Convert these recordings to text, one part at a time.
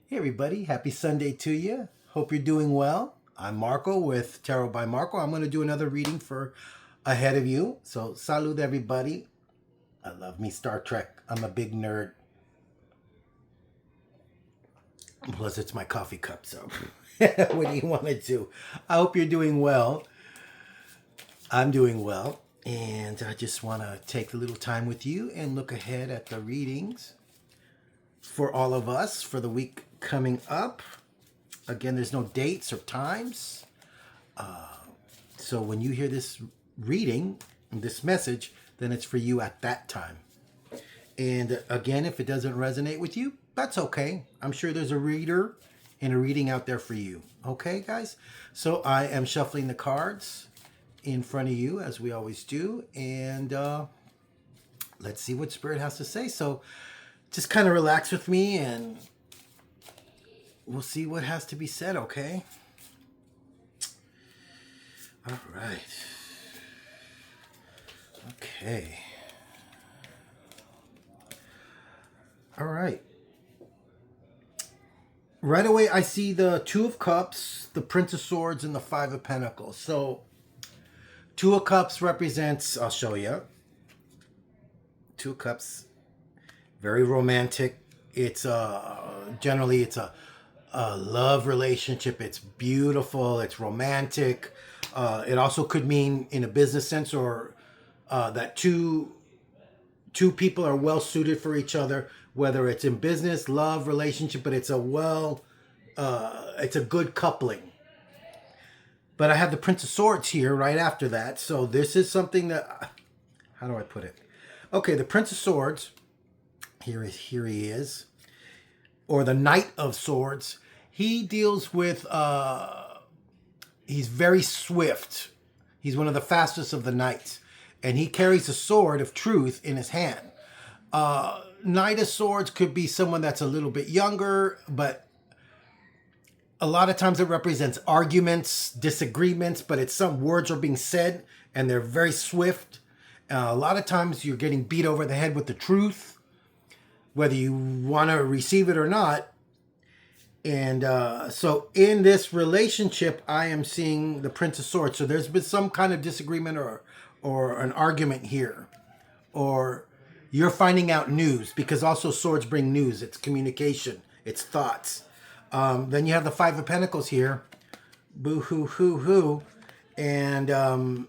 Hey everybody, happy Sunday to you. Hope you're doing well. I'm Marco with Tarot by Marco. I'm going to do another reading for Ahead of You. So, salud everybody. I love me Star Trek. I'm a big nerd. Plus, it's my coffee cup, so what do you want to do? I hope you're doing well. I'm doing well. And I just want to take a little time with you and look ahead at the readings for all of us for the week coming up. Again, there's no dates or times. So when you hear this reading, this message, then it's for you at that time. And again, if it doesn't resonate with you, that's okay. I'm sure there's a reader and a reading out there for you. Okay, guys? So I am shuffling the cards in front of you as we always do. And let's see what Spirit has to say. So just kind of relax with me and we'll see what has to be said, okay? All right. Okay. All right. Right away, I see the Two of Cups, the Prince of Swords, and the Five of Pentacles. So, Two of Cups represents, I'll show you. Two of Cups, very romantic. It's generally it's a love relationship. It's beautiful. It's romantic. It also could mean in a business sense or that two people are well suited for each other, whether it's in business, love, relationship, but it's it's a good coupling. But I have the Prince of Swords here right after that. So this is something that, how do I put it? Okay, the Prince of Swords, here he is, or the Knight of Swords. He deals with, he's very swift. He's one of the fastest of the knights. And he carries a sword of truth in his hand. Knight of Swords could be someone that's a little bit younger, but a lot of times it represents arguments, disagreements, but it's some words are being said and they're very swift. A lot of times you're getting beat over the head with the truth, whether you want to receive it or not. And so in this relationship, I am seeing the Prince of Swords. So there's been some kind of disagreement or an argument here. Or you're finding out news, because also swords bring news. It's communication. It's thoughts. Then you have the Five of Pentacles here. Boo hoo hoo hoo. And I'm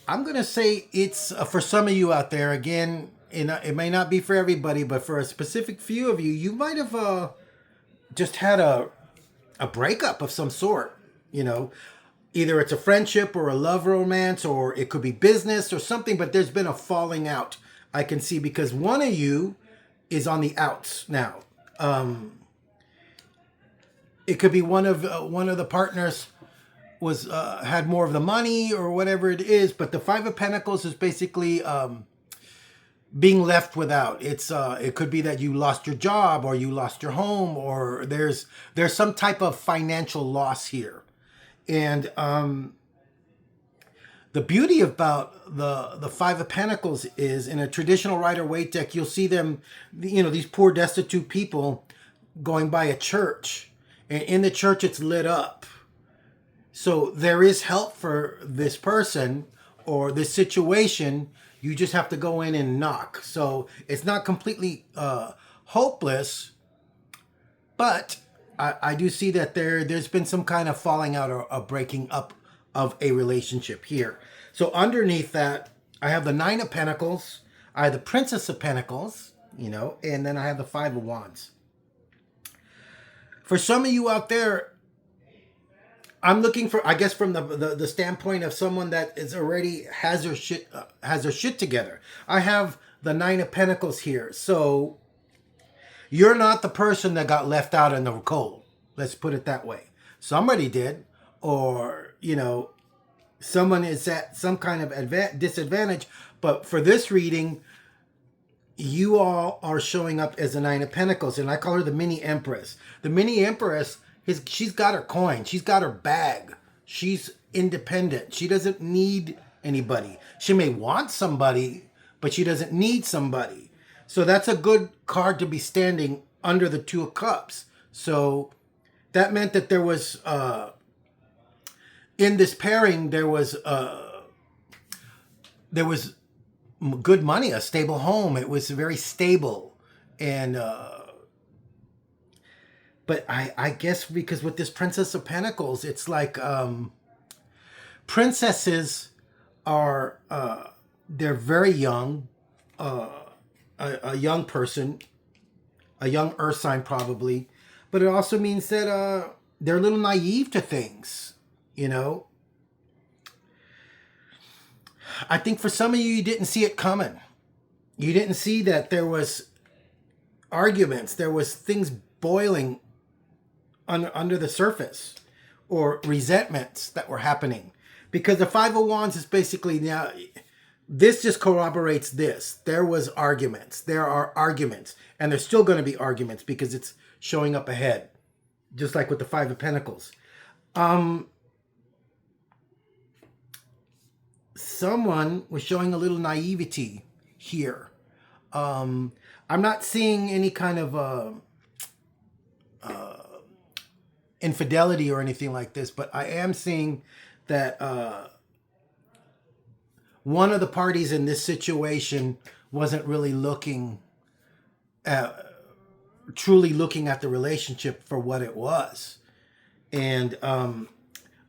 going to say it's for some of you out there, again, it may not be for everybody, but for a specific few of you, you might have just had a breakup of some sort. You know, either it's a friendship or a love romance, or it could be business or something, but there's been a falling out, I can see, because one of you is on the outs now. It could be one of the partners was had more of the money or whatever it is, but the Five of Pentacles is basically being left without. It could be that you lost your job or you lost your home, or there's some type of financial loss here. And the beauty about the Five of Pentacles is, in a traditional Rider-Waite deck, you'll see them, you know, these poor destitute people going by a church, and in the church it's lit up. So there is help for this person or this situation. You just have to go in and knock. So it's not completely hopeless, but I do see that there's been some kind of falling out or a breaking up of a relationship here. So underneath that, I have the Nine of Pentacles, I have the Princess of Pentacles, you know, and then I have the Five of Wands. For some of you out there, I'm looking for, I guess, from the standpoint of someone that is already has their shit together. I have the Nine of Pentacles here. So you're not the person that got left out in the cold. Let's put it that way. Somebody did, or, you know, someone is at some kind of disadvantage. But for this reading, you all are showing up as the Nine of Pentacles, and I call her the Mini Empress. The Mini Empress, she's got her coin. She's got her bag. She's independent. She doesn't need anybody. She may want somebody, but she doesn't need somebody. So that's a good card to be standing under the Two of Cups. So that meant that there was in this pairing there was good money, a stable home. It was very stable, and but I guess because with this Princess of Pentacles, it's like princesses are they're very young, a young person, a young earth sign probably, but it also means that they're a little naive to things, you know. I think for some of you, you didn't see it coming. You didn't see that there was arguments, there was things boiling under the surface, or resentments that were happening. Because the Five of Wands is basically, now, this just corroborates this. There was arguments. There are arguments. And there's still going to be arguments because it's showing up ahead. Just like with the Five of Pentacles. Someone was showing a little naivety here. I'm not seeing any kind of infidelity or anything like this, but I am seeing that one of the parties in this situation wasn't really truly looking at the relationship for what it was. And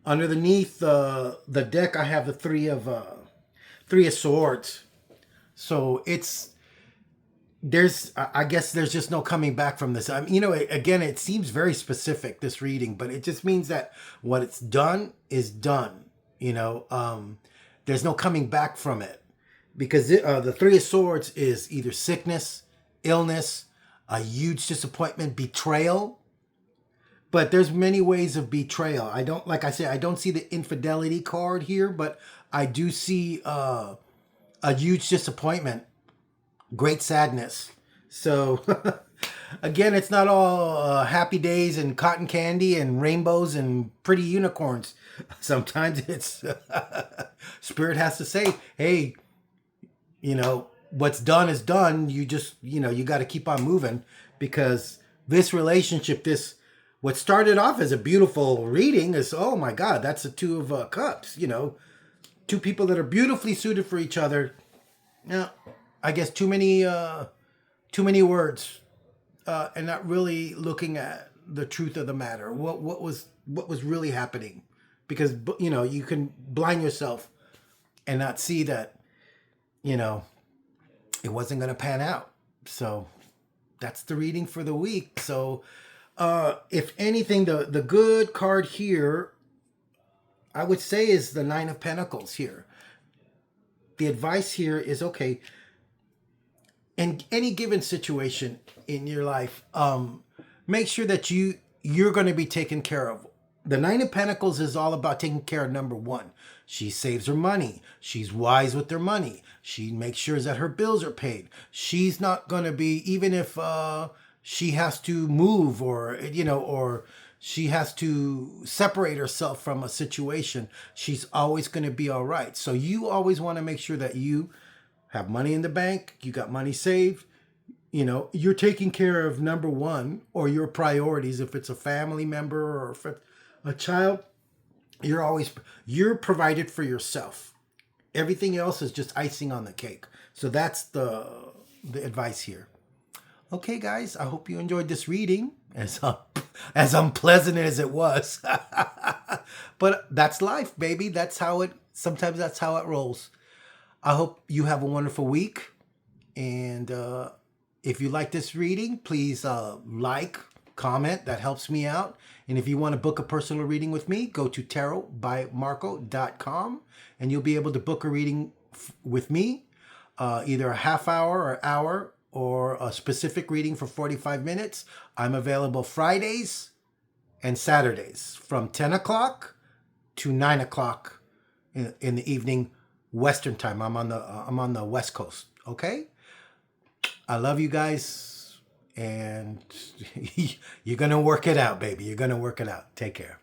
underneath the deck, I have the Three of Swords. So I guess there's just no coming back from this. Again, it seems very specific, this reading, but it just means that what it's done is done. There's no coming back from it, because the Three of Swords is either sickness, illness, a huge disappointment, betrayal. But there's many ways of betrayal. I don't see the infidelity card here, but I do see a huge disappointment, great sadness. So again, it's not all happy days and cotton candy and rainbows and pretty unicorns. Sometimes it's Spirit has to say, hey, what's done is done. You just, you got to keep on moving, because this relationship, what started off as a beautiful reading is, oh my God, that's the Two of Cups, two people that are beautifully suited for each other. Now, I guess too many words, and not really looking at the truth of the matter. What was really happening? Because, you can blind yourself and not see that, it wasn't going to pan out. So that's the reading for the week. So if anything, the good card here, I would say, is the Nine of Pentacles here. The advice here is, okay, in any given situation in your life, make sure that you're going to be taken care of. The Nine of Pentacles is all about taking care of number one. She saves her money. She's wise with her money. She makes sure that her bills are paid. She's not going to be, even if she has to move, or she has to separate herself from a situation, she's always going to be all right. So you always want to make sure that you have money in the bank, you got money saved, you're taking care of number one, or your priorities. If it's a family member or if it's a child, you're provided for yourself. Everything else is just icing on the cake. So that's the advice here. Okay, guys, I hope you enjoyed this reading, as unpleasant as it was. But that's life, baby. Sometimes that's how it rolls. I hope you have a wonderful week. And if you like this reading, please like, comment. That helps me out. And if you want to book a personal reading with me, go to tarotbymarco.com, and you'll be able to book a reading with me, either a half hour or hour, or a specific reading for 45 minutes. I'm available Fridays and Saturdays from 10 o'clock to 9 o'clock in the evening, Western time. I'm on the West Coast. Okay? I love you guys, and you're going to work it out, baby. You're going to work it out. Take care.